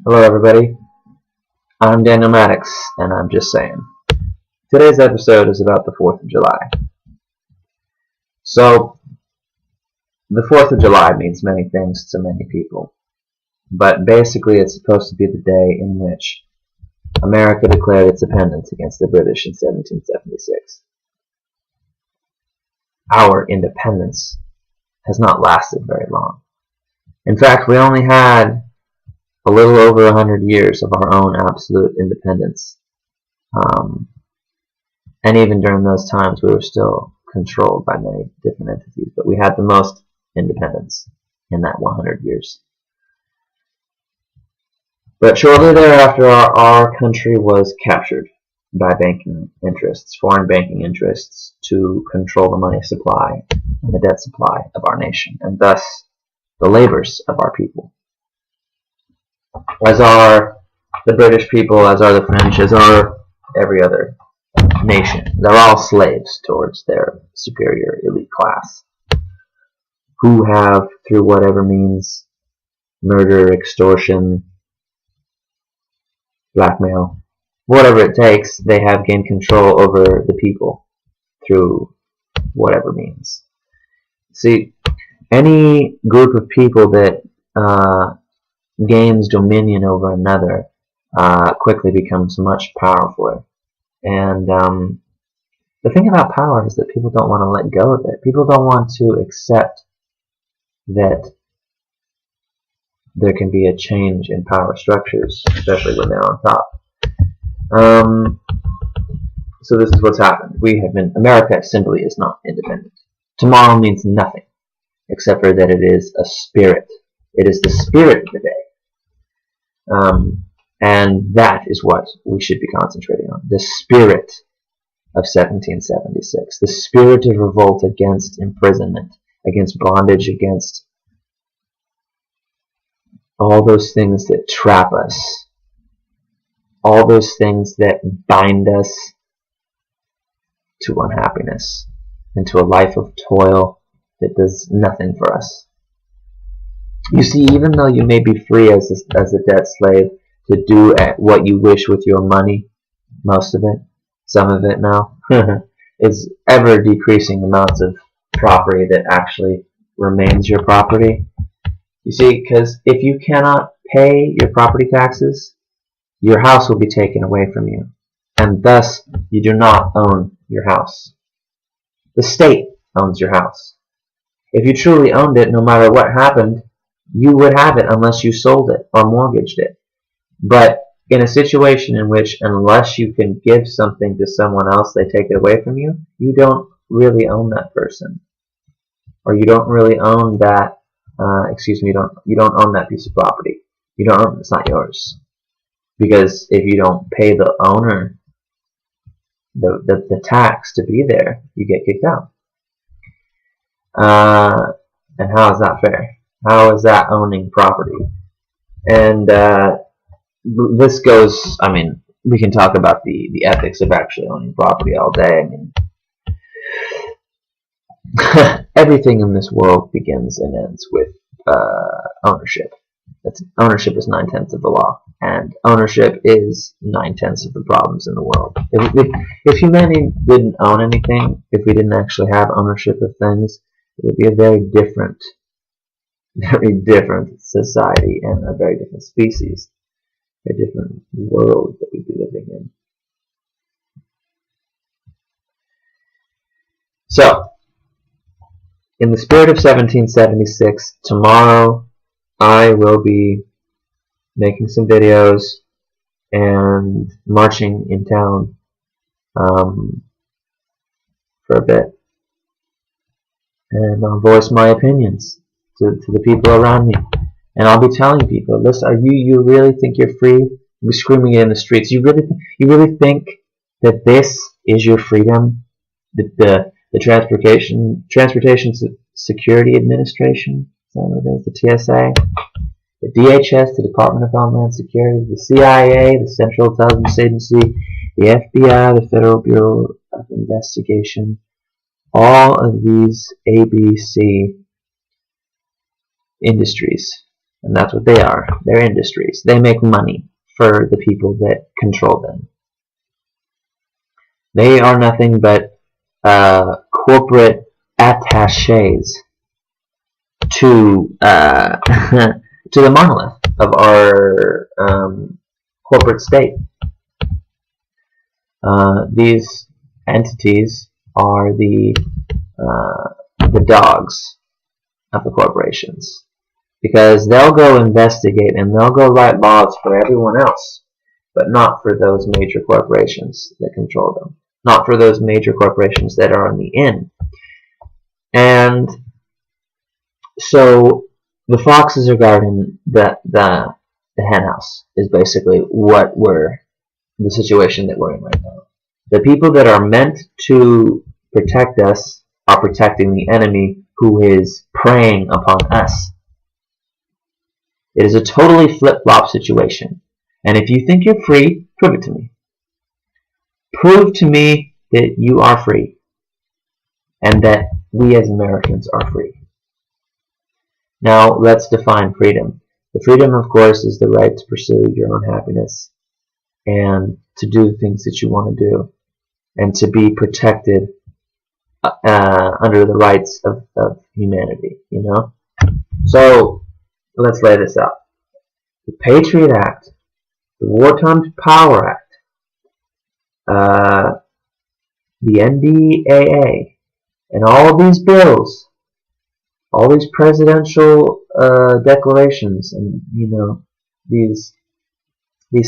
Hello everybody, I'm Daniel Maddox, and I'm just saying. Today's episode is about the 4th of July. So, the 4th of July means many things to many people, but basically it's supposed to be the day in which America declared its independence against the British in 1776. Our independence has not lasted very long. In fact, we only had a little over 100 years of our own absolute independence. And even during those times, we were still controlled by many different entities, but we had the most independence in that 100 years. But shortly thereafter, our country was captured by banking interests, foreign banking interests, to control the money supply and the debt supply of our nation, and thus the labors of our people. As are the British people, as are the French, as are every other nation. They're all slaves towards their superior elite class, who have, through whatever means, murder, extortion, blackmail, whatever it takes, they have gained control over the people through whatever means. See, any group of people that gains dominion over another quickly becomes much powerfuler. And the thing about power is that people don't want to let go of it. People don't want to accept that there can be a change in power structures, especially when they're on top. So this is what's happened. America simply is not independent. Tomorrow means nothing, except for that it is a spirit. It is the spirit of the day. And that is what we should be concentrating on. The spirit of 1776. The spirit of revolt against imprisonment, against bondage, against all those things that trap us. All those things that bind us to unhappiness and to a life of toil that does nothing for us. You see, even though you may be free as a debt slave to do what you wish with your money, most of it, some of it now, is ever decreasing amounts of property that actually remains your property. You see, because if you cannot pay your property taxes, your house will be taken away from you, and thus you do not own your house. The state owns your house. If you truly owned it, no matter what happened, you would have it unless you sold it or mortgaged it. But in a situation in which, unless you can give something to someone else, they take it away from you, you don't really own that person, or you don't really own that. You don't own that piece of property. You don't own it. It's not yours, because if you don't pay the owner the tax to be there, you get kicked out. And how is that fair? How is that owning property? And this goes, we can talk about the ethics of actually owning property all day. Everything in this world begins and ends with ownership. Ownership is 9/10 of the law, and ownership is 9/10 of the problems in the world. If humanity didn't own anything, if we didn't actually have ownership of things, it would be a very different society and a very different species, a different world that we'd be living in. So, in the spirit of 1776, tomorrow I will be making some videos and marching in town for a bit, and I'll voice my opinions to the people around me, and I'll be telling people, listen, you really think you're free? You're screaming it in the streets. You really think that this is your freedom? The Transportation Security Administration, is that what it is? The TSA, the DHS, the Department of Homeland Security, the CIA, the Central Intelligence Agency, the FBI, the Federal Bureau of Investigation, all of these ABC industries And that's what they are. They're industries. They make money for the people that control them. They are nothing but corporate attaches to to the monolith of our corporate state. These entities are the dogs of the corporations, because they'll go investigate and they'll go write laws for everyone else, but not for those major corporations that control them, not for those major corporations that are on the in. And so the foxes are guarding the hen house is basically the situation that we're in right now. The people that are meant to protect us are protecting the enemy who is preying upon us. It is a totally flip-flop situation. And if you think you're free, prove it to me. Prove to me that you are free, and that we as Americans are free. Now, let's define freedom. The freedom, of course, is the right to pursue your own happiness and to do things that you want to do, and to be protected under the rights of humanity, you know? So, let's lay this out. The Patriot Act, the Wartime Power Act, the NDAA, and all of these bills, all these presidential declarations, and you know, these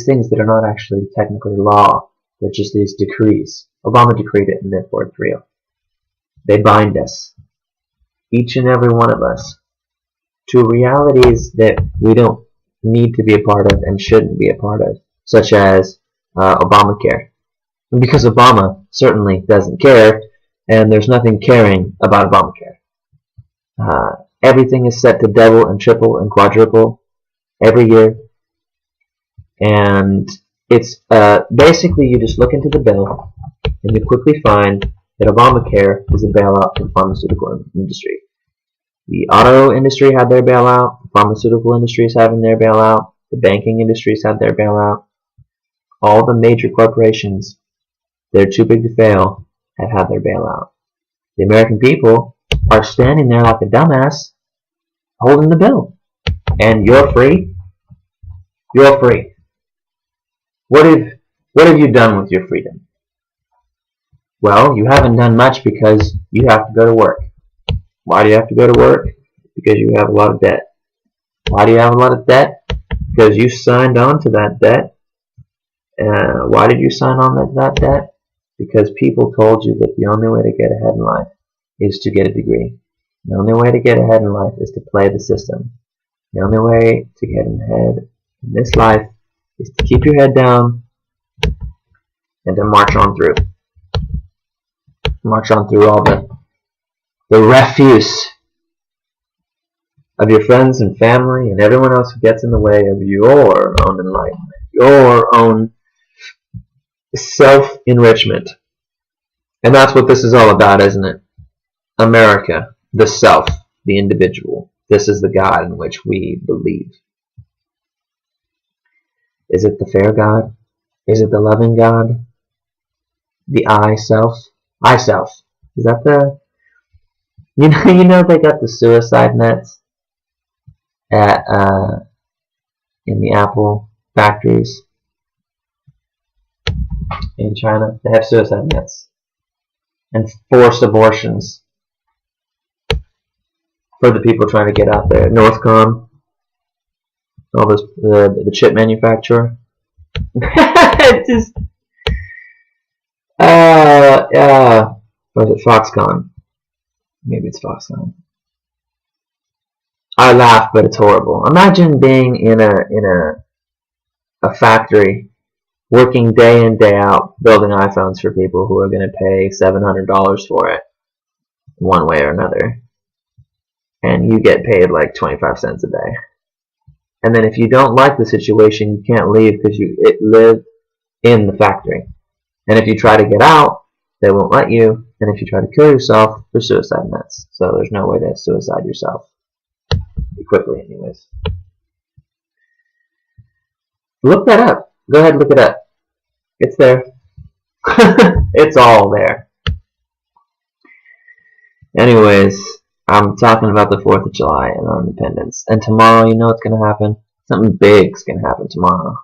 things that are not actually technically law, they're just these decrees. Obama decreed it, and therefore it's real. They bind us, each and every one of us, to realities that we don't need to be a part of and shouldn't be a part of, such as Obamacare. And because Obama certainly doesn't care, and there's nothing caring about Obamacare. Everything is set to double and triple and quadruple every year, and it's basically you just look into the bill and you quickly find that Obamacare is a bailout for the pharmaceutical industry. The auto industry had their bailout, the pharmaceutical industry is having their bailout, the banking industries had their bailout. All the major corporations, they're too big to fail, have had their bailout. The American people are standing there like a dumbass holding the bill. And you're free? You're free. What have you done with your freedom? Well, you haven't done much, because you have to go to work. Why do you have to go to work? Because you have a lot of debt. Why do you have a lot of debt? Because you signed on to that debt. Why did you sign on to that debt? Because people told you that the only way to get ahead in life is to get a degree. The only way to get ahead in life is to play the system. The only way to get ahead in this life is to keep your head down and to march on through. March on through all the refuse of your friends and family and everyone else who gets in the way of your own enlightenment, your own self-enrichment. And that's what this is all about, isn't it? America, the self, the individual. This is the God in which we believe. Is it the fair God? Is it the loving God? The I-self? I-self. Is that the... You know they got the suicide nets at in the Apple factories in China. They have suicide nets and forced abortions for the people trying to get out there. Northcom, all this, the chip manufacturer. Just or is it Foxconn? Maybe it's Foxconn. I laugh, but it's horrible. Imagine being in a factory, working day in, day out, building iPhones for people who are going to pay $700 for it, one way or another. And you get paid like 25 cents a day. And then if you don't like the situation, you can't leave because you live in the factory. And if you try to get out, they won't let you. And if you try to kill yourself, there's suicide nets. So there's no way to suicide yourself. Quickly, anyways. Look that up. Go ahead and look it up. It's there. It's all there. Anyways, I'm talking about the 4th of July and our independence. And tomorrow, you know what's going to happen? Something big's going to happen tomorrow.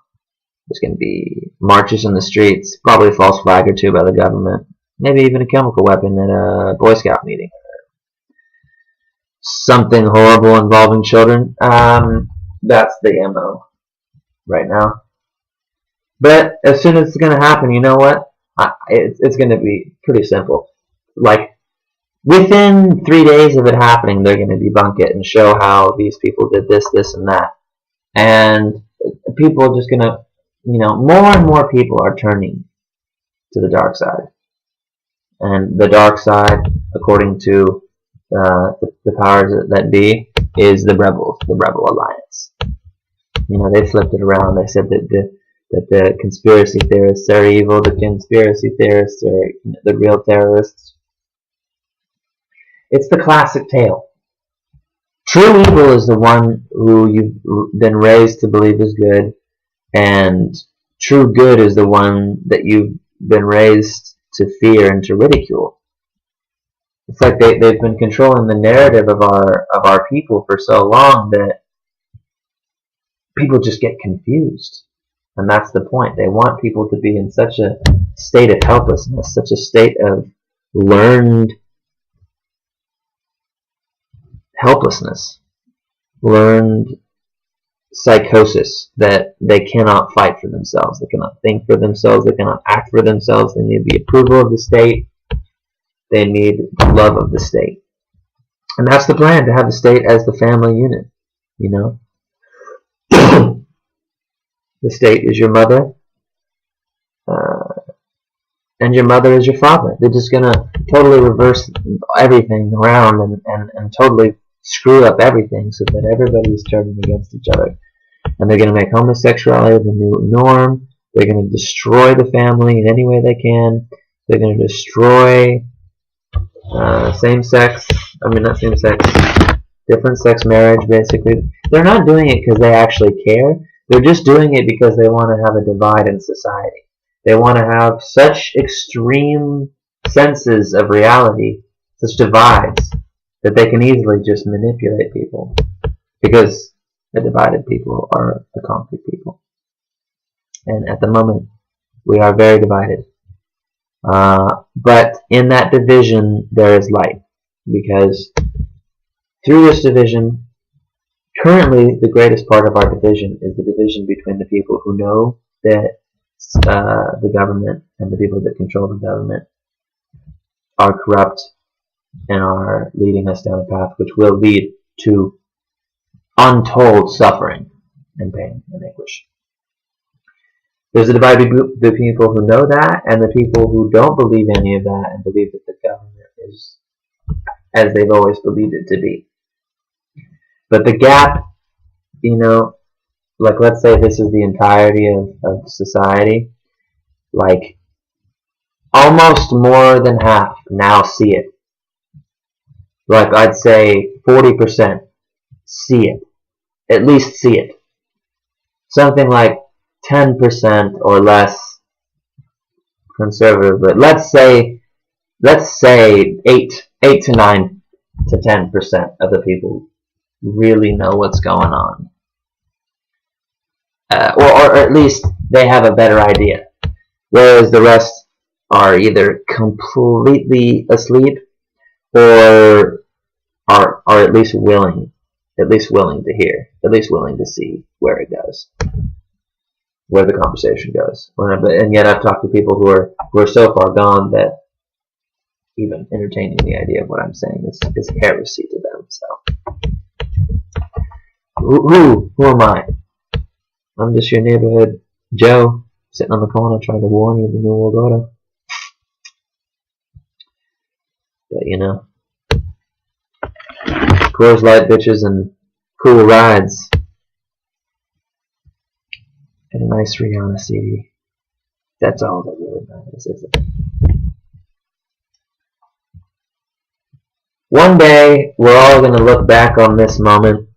There's going to be marches in the streets, probably a false flag or two by the government, maybe even a chemical weapon at a Boy Scout meeting. Something horrible involving children. That's the MO right now. But as soon as it's going to happen, you know what? It's going to be pretty simple. Like, within 3 days of it happening, they're going to debunk it and show how these people did this, this, and that. And people are just going to, more and more people are turning to the dark side. And the dark side, according to the powers that be, is the rebels, the rebel alliance. They flipped it around. They said that the conspiracy theorists are evil, the conspiracy theorists are the real terrorists. It's the classic tale. True evil is the one who you've been raised to believe is good, and true good is the one that you've been raised to fear and to ridicule. It's like they've been controlling the narrative of our people for so long that people just get confused. And that's the point. They want people to be in such a state of helplessness, such a state of learned helplessness, learned psychosis, that they cannot fight for themselves, they cannot think for themselves, they cannot act for themselves. They need the approval of the state, they need the love of the state. And that's the plan, to have the state as the family unit, The state is your mother, and your mother is your father. They're just going to totally reverse everything around and totally screw up everything so that everybody's turning against each other. And they're going to make homosexuality the new norm. They're going to destroy the family in any way they can. They're going to destroy different sex marriage, basically. They're not doing it because they actually care. They're just doing it because they want to have a divide in society. They want to have such extreme senses of reality, such divides, that they can easily just manipulate people. Because the divided people are the conquered people. And at the moment, we are very divided. But in that division, there is light. Because through this division, currently, the greatest part of our division is the division between the people who know that the government and the people that control the government are corrupt and are leading us down a path which will lead to untold suffering and pain and anguish. There's a divide between the people who know that and the people who don't believe any of that and believe that the government is as they've always believed it to be. But the gap, like let's say this is the entirety of society, like almost more than half now see it. Like I'd say 40% see it, at least see it. Something like 10% or less conservative, but let's say 8 to 9 to 10% of the people really know what's going on. Or at least they have a better idea. Whereas the rest are either completely asleep or are at least willing to hear, at least willing to see where it goes, where the conversation goes. And yet I've talked to people who are so far gone that even entertaining the idea of what I'm saying is heresy to them. So who am I? I'm just your neighborhood Joe, sitting on the corner trying to warn you of the New World Order. But Coors Light bitches and cool rides and a nice Rihanna CD. That's all that really matters, isn't it? One day, we're all going to look back on this moment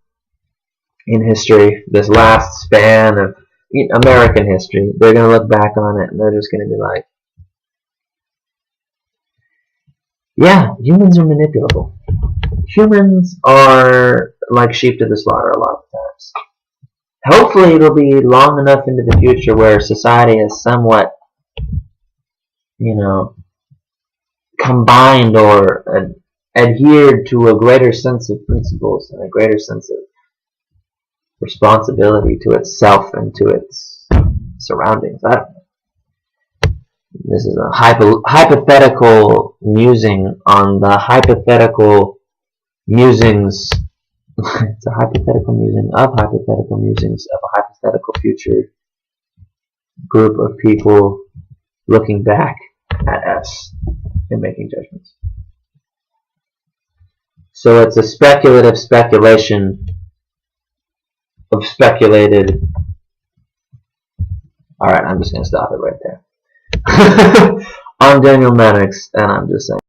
in history, this last span of American history. They're going to look back on it and they're just going to be like, yeah, humans are manipulable. Humans are like sheep to the slaughter a lot of times. Hopefully it'll be long enough into the future where society is somewhat, combined or adhered to a greater sense of principles and a greater sense of responsibility to itself and to its surroundings. I don't know. This is a hypothetical musing on the hypothetical musings. It's a hypothetical musing of hypothetical musings of a hypothetical future group of people looking back at us and making judgments. So it's a speculative speculation of speculated. Alright, I'm just going to stop it right there. I'm Daniel Mannix, and I'm just saying.